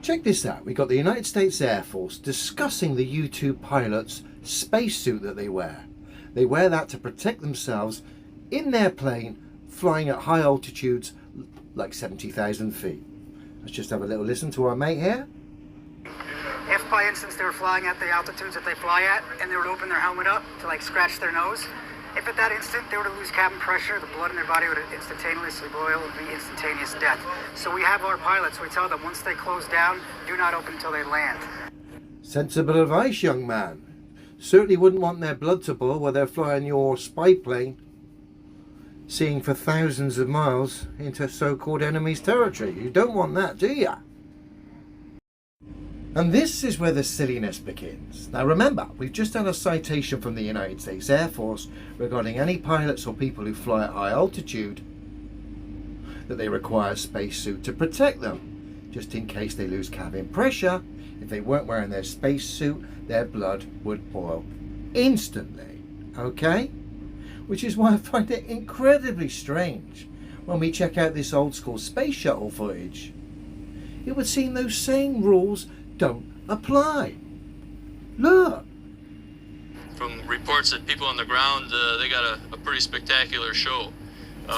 Check this out. We got the United States Air Force discussing the U-2 pilots' spacesuit that they wear. They wear that to protect themselves in their plane flying at high altitudes like 70,000 feet. Let's just have a little listen to our mate here. If by instance they were flying at the altitudes that they fly at and they would open their helmet up to like scratch their nose, if at that instant they were to lose cabin pressure, the blood in their body would instantaneously boil, it would be instantaneous death. So we have our pilots, we tell them once they close down, do not open until they land. Sensible advice, young man. Certainly wouldn't want their blood to boil while they're flying your spy plane, seeing for thousands of miles into so-called enemy's territory. You don't want that, do you? And this is where the silliness begins. Now remember, we've just had a citation from the United States Air Force regarding any pilots or people who fly at high altitude that they require a spacesuit to protect them, just in case they lose cabin pressure. If they weren't wearing their spacesuit, their blood would boil instantly, okay? Which is why I find it incredibly strange when we check out this old school space shuttle footage. It would seem those same rules don't apply. Look. From reports that people on the ground, they got a pretty spectacular show.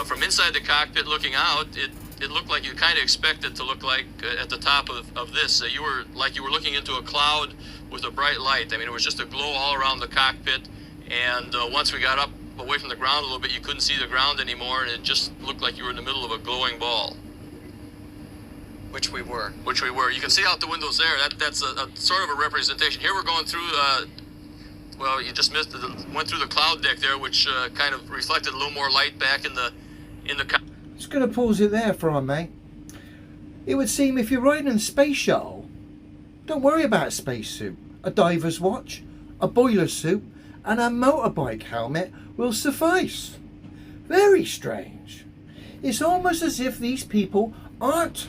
From inside the cockpit looking out, it looked like you kind of expected to look like at the top of this. You were looking into a cloud with a bright light. I mean, it was just a glow all around the cockpit. And once we got up away from the ground a little bit, you couldn't see the ground anymore, and it just looked like you were in the middle of a glowing ball. Which we were. Which we were. You can see out the windows there. That's a sort of a representation. Here we're going through, well, you just missed went through the cloud deck there, which kind of reflected a little more light back in the. Just going to pause it there for a mate. It would seem if you're riding a space shuttle, don't worry about a spacesuit. A diver's watch, a boiler suit, and a motorbike helmet will suffice. Very strange. It's almost as if these people aren't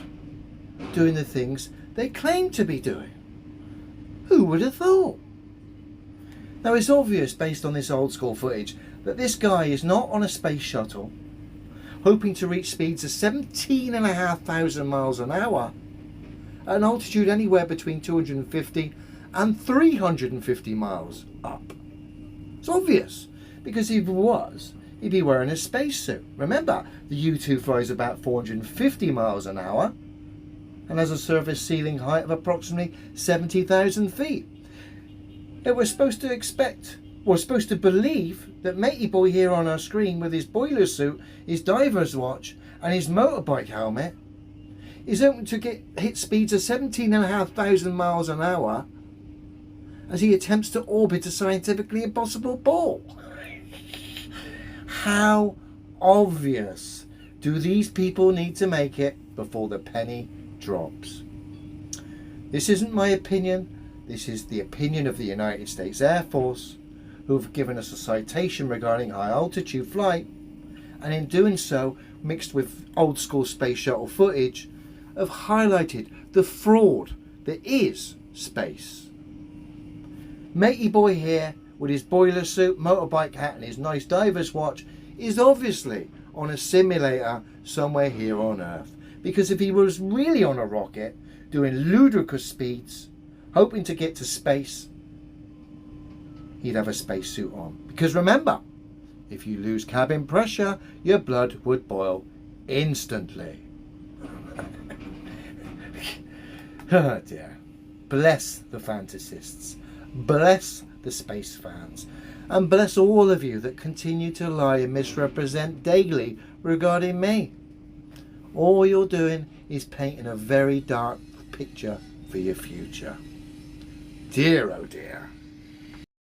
doing the things they claim to be doing. Who would have thought? Now it's obvious based on this old school footage that this guy is not on a space shuttle hoping to reach speeds of 17,500 miles an hour at an altitude anywhere between 250 and 350 miles up. It's obvious, because if he was, he'd be wearing a spacesuit. Remember, the U-2 flies about 450 miles an hour and has a surface ceiling height of approximately 70,000 feet. Yet we're supposed to believe that matey boy here on our screen with his boiler suit, his diver's watch and his motorbike helmet is open to hit speeds of 17,500 miles an hour as he attempts to orbit a scientifically impossible ball. How obvious do these people need to make it before the penny drops? This isn't my opinion. This is the opinion of the United States Air Force, who have given us a citation regarding high altitude flight, and in doing so, mixed with old school space shuttle footage, have highlighted the fraud that is space. Matey boy here with his boiler suit, motorbike hat and his nice diver's watch is obviously on a simulator somewhere here on Earth. Because if he was really on a rocket doing ludicrous speeds, hoping to get to space, he'd have a spacesuit on. Because remember, if you lose cabin pressure, your blood would boil instantly. Oh dear. Bless the fantasists. Bless the space fans. And bless all of you that continue to lie and misrepresent daily regarding me. All you're doing is painting a very dark picture for your future. Dear, oh dear.